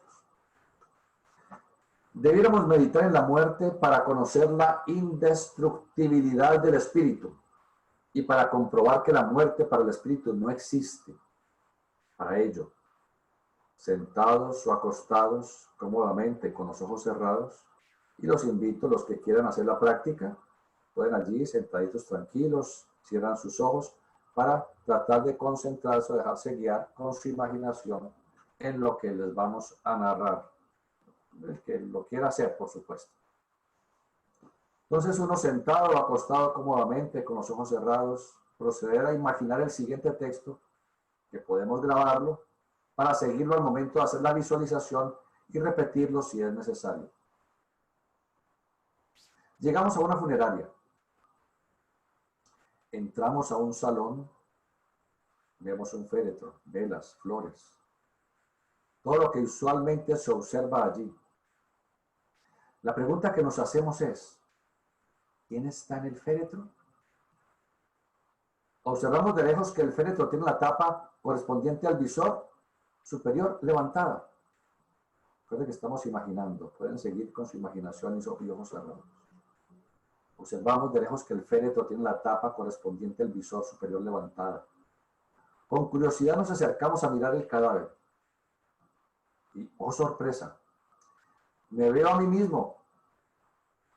Debiéramos meditar en la muerte para conocer la indestructibilidad del espíritu y para comprobar que la muerte para el espíritu no existe. Para ello, sentados o acostados cómodamente con los ojos cerrados, y los invito, los que quieran hacer la práctica, pueden allí sentaditos tranquilos, cierran sus ojos para tratar de concentrarse o dejarse guiar con su imaginación en lo que les vamos a narrar. El que lo quiera hacer, por supuesto. Entonces uno sentado o acostado cómodamente con los ojos cerrados, proceder a imaginar el siguiente texto, que podemos grabarlo, para seguirlo al momento de hacer la visualización y repetirlo si es necesario. Llegamos a una funeraria. Entramos a un salón, vemos un féretro, velas, flores, todo lo que usualmente se observa allí. La pregunta que nos hacemos es, ¿quién está en el féretro? Observamos de lejos que el féretro tiene la tapa correspondiente al visor superior levantada. Recuerden que estamos imaginando. Pueden seguir con su imaginación y ojos cerrados. Observamos de lejos que el féretro tiene la tapa correspondiente al visor superior levantada. Con curiosidad nos acercamos a mirar el cadáver. Y, oh sorpresa, me veo a mí mismo,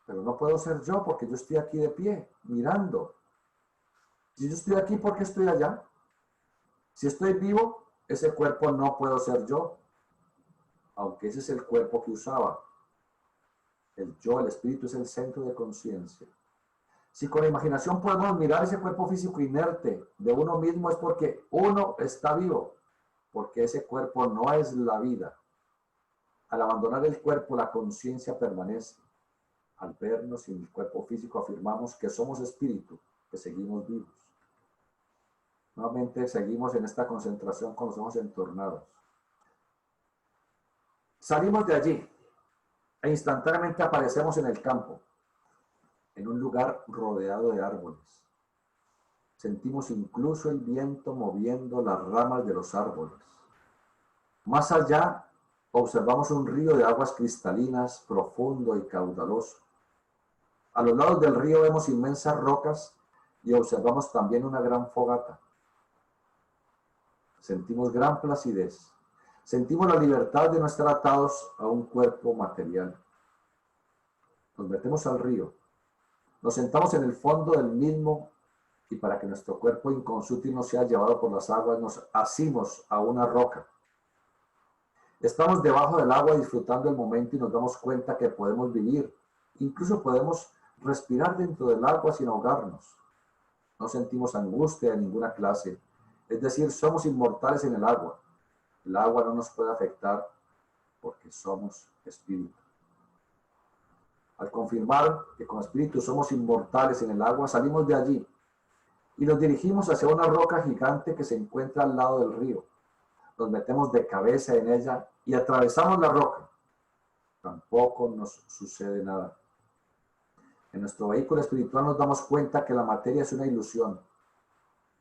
pero no puedo ser yo porque yo estoy aquí de pie, mirando. Si yo estoy aquí, ¿por qué estoy allá? Si estoy vivo, ese cuerpo no puedo ser yo, aunque ese es el cuerpo que usaba. El yo, el espíritu, es el centro de conciencia. Si con la imaginación podemos mirar ese cuerpo físico inerte de uno mismo, es porque uno está vivo, porque ese cuerpo no es la vida. Al abandonar el cuerpo, la conciencia permanece. Al vernos sin el cuerpo físico, afirmamos que somos espíritu, que seguimos vivos. Nuevamente seguimos en esta concentración con los ojos entornados. Salimos de allí e instantáneamente aparecemos en el campo, en un lugar rodeado de árboles. Sentimos incluso el viento moviendo las ramas de los árboles. Más allá, observamos un río de aguas cristalinas, profundo y caudaloso. A los lados del río vemos inmensas rocas y observamos también una gran fogata. Sentimos gran placidez. Sentimos la libertad de no estar atados a un cuerpo material. Nos metemos al río. Nos sentamos en el fondo del mismo y para que nuestro cuerpo inconsútil no sea llevado por las aguas, nos asimos a una roca. Estamos debajo del agua disfrutando el momento y nos damos cuenta que podemos vivir. Incluso podemos respirar dentro del agua sin ahogarnos. No sentimos angustia de ninguna clase. Es decir, somos inmortales en el agua. El agua no nos puede afectar porque somos espíritu. Al confirmar que con espíritu somos inmortales en el agua, salimos de allí y nos dirigimos hacia una roca gigante que se encuentra al lado del río. Nos metemos de cabeza en ella y atravesamos la roca. Tampoco nos sucede nada. En nuestro vehículo espiritual nos damos cuenta que la materia es una ilusión,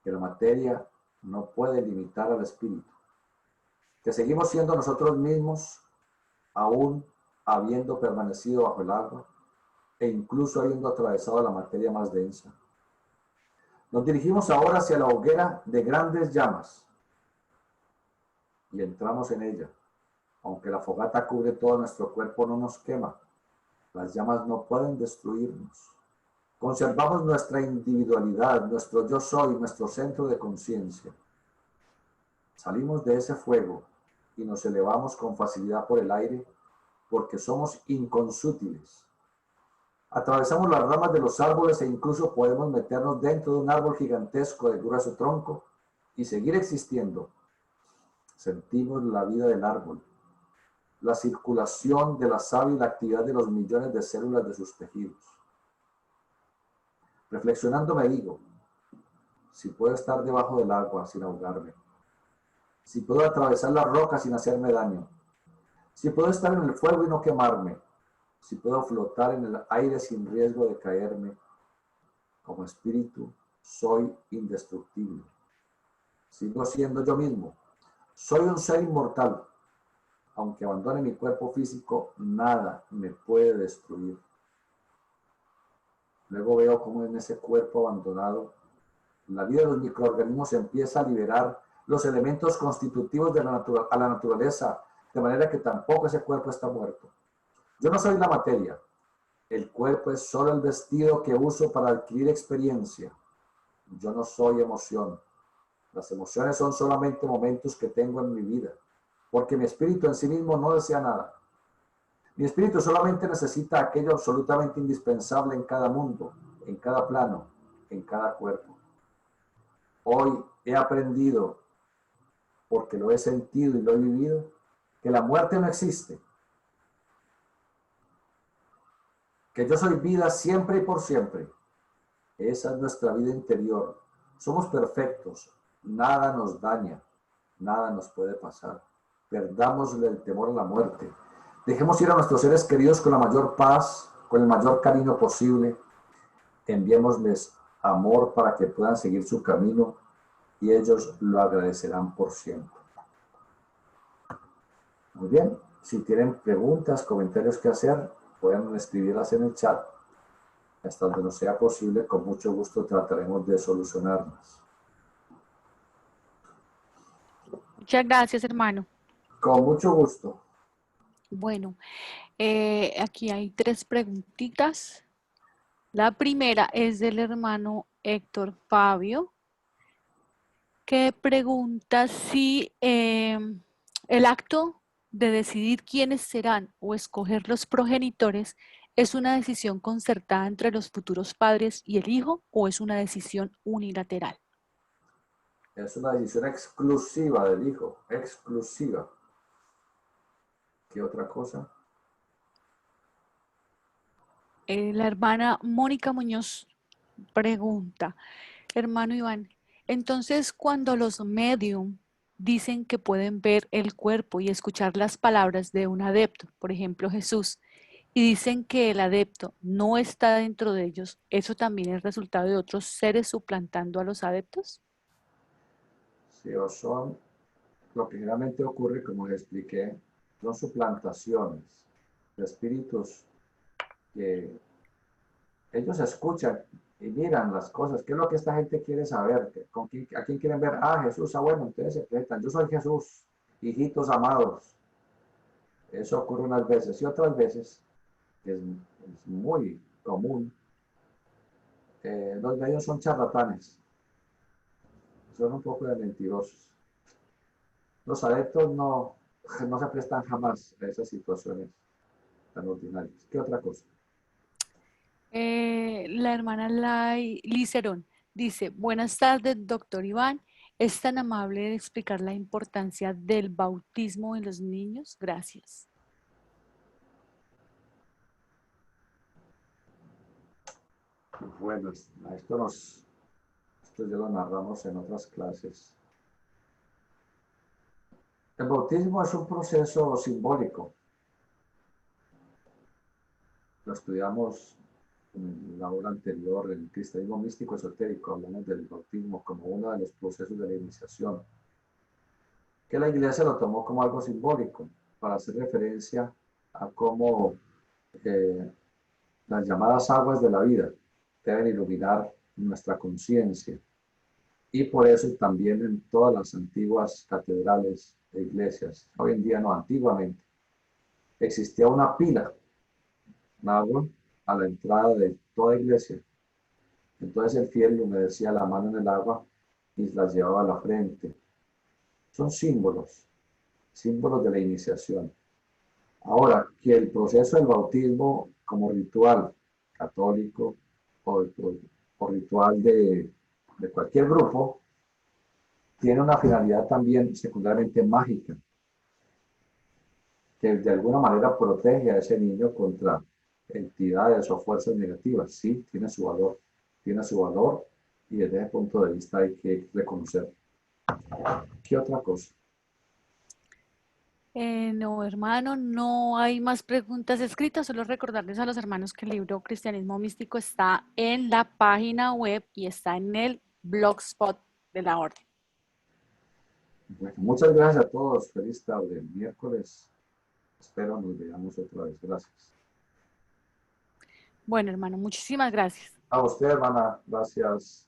que la materia no puede limitar al espíritu, que seguimos siendo nosotros mismos aún habiendo permanecido bajo el agua e incluso habiendo atravesado la materia más densa. Nos dirigimos ahora hacia la hoguera de grandes llamas y entramos en ella. Aunque la fogata cubre todo nuestro cuerpo, no nos quema. Las llamas no pueden destruirnos. Conservamos nuestra individualidad, nuestro yo soy, nuestro centro de conciencia. Salimos de ese fuego y nos elevamos con facilidad por el aire porque somos inconsútiles. Atravesamos las ramas de los árboles e incluso podemos meternos dentro de un árbol gigantesco de grueso tronco y seguir existiendo. Sentimos la vida del árbol, la circulación de la savia y la actividad de los millones de células de sus tejidos. Reflexionando me digo, si puedo estar debajo del agua sin ahogarme, si puedo atravesar las rocas sin hacerme daño, si puedo estar en el fuego y no quemarme, si puedo flotar en el aire sin riesgo de caerme, como espíritu soy indestructible. Sigo siendo yo mismo. Soy un ser inmortal. Aunque abandone mi cuerpo físico, nada me puede destruir. Luego veo cómo en ese cuerpo abandonado, la vida de los microorganismos empieza a liberar los elementos constitutivos de la naturaleza, de manera que tampoco ese cuerpo está muerto. Yo no soy la materia. El cuerpo es solo el vestido que uso para adquirir experiencia. Yo no soy emoción. Las emociones son solamente momentos que tengo en mi vida, porque mi espíritu en sí mismo no desea nada. Mi espíritu solamente necesita aquello absolutamente indispensable en cada mundo, en cada plano, en cada cuerpo. Hoy he aprendido, porque lo he sentido y lo he vivido, que la muerte no existe, que yo soy vida siempre y por siempre. Esa es nuestra vida interior. Somos perfectos, nada nos daña, nada nos puede pasar. Perdámosle el temor a la muerte. Dejemos ir a nuestros seres queridos con la mayor paz, con el mayor cariño posible enviémosles amor para que puedan seguir su camino y ellos lo agradecerán por siempre. Muy bien, si tienen preguntas, comentarios que hacer, pueden escribirlas en el chat. Hasta donde nos sea posible, con mucho gusto trataremos de solucionarlas. Muchas gracias, hermano. Con mucho gusto. Bueno, aquí hay 3 preguntitas. La primera es del hermano Héctor Fabio, que pregunta si el acto de decidir quiénes serán o escoger los progenitores es una decisión concertada entre los futuros padres y el hijo o es una decisión unilateral. Es una decisión exclusiva del hijo, exclusiva. ¿Qué otra cosa? La hermana Mónica Muñoz pregunta, hermano Iván, entonces cuando los medium dicen que pueden ver el cuerpo y escuchar las palabras de un adepto, por ejemplo Jesús, y dicen que el adepto no está dentro de ellos, ¿eso también es resultado de otros seres suplantando a los adeptos? Sí, o son, lo que generalmente ocurre, como les expliqué, son suplantaciones de espíritus que ellos escuchan y miran las cosas. ¿Qué es lo que esta gente quiere saber? ¿A quién quieren ver? Ah, Jesús. Ah, bueno, entonces se presentan. Yo soy Jesús, hijitos amados. Eso ocurre unas veces y otras veces, que es muy común, los medios son charlatanes, son un poco de mentirosos. Los adeptos no se prestan jamás a esas situaciones tan ordinarias. ¿Qué otra cosa? La hermana Licerón dice, buenas tardes, doctor Iván. ¿Es tan amable de explicar la importancia del bautismo en los niños? Gracias. Bueno, esto ya lo narramos en otras clases. El bautismo es un proceso simbólico. Lo estudiamos en la hora anterior, en el cristianismo místico esotérico, hablamos del bautismo como uno de los procesos de la iniciación, que la iglesia lo tomó como algo simbólico, para hacer referencia a cómo eh, las llamadas aguas de la vida deben iluminar nuestra conciencia. Y por eso también en todas las antiguas catedrales e iglesias, hoy en día no, antiguamente, existía una pila, un agua, a la entrada de toda iglesia. Entonces el fiel humedecía la mano en el agua y las llevaba a la frente. Son símbolos, símbolos de la iniciación. Ahora, que el proceso del bautismo como ritual católico o ritual de cualquier grupo tiene una finalidad también secundariamente mágica, que de alguna manera protege a ese niño contra entidades o fuerzas negativas. Sí, tiene su valor y desde ese punto de vista hay que reconocer. ¿Qué otra cosa? No, hermano, no hay más preguntas escritas, solo recordarles a los hermanos que el libro Cristianismo Místico está en la página web y está en el blogspot de la orden. Bueno, muchas gracias a todos. Feliz tarde. Miércoles. Espero nos veamos otra vez. Gracias. Bueno, hermano, muchísimas gracias. A usted, hermana. Gracias.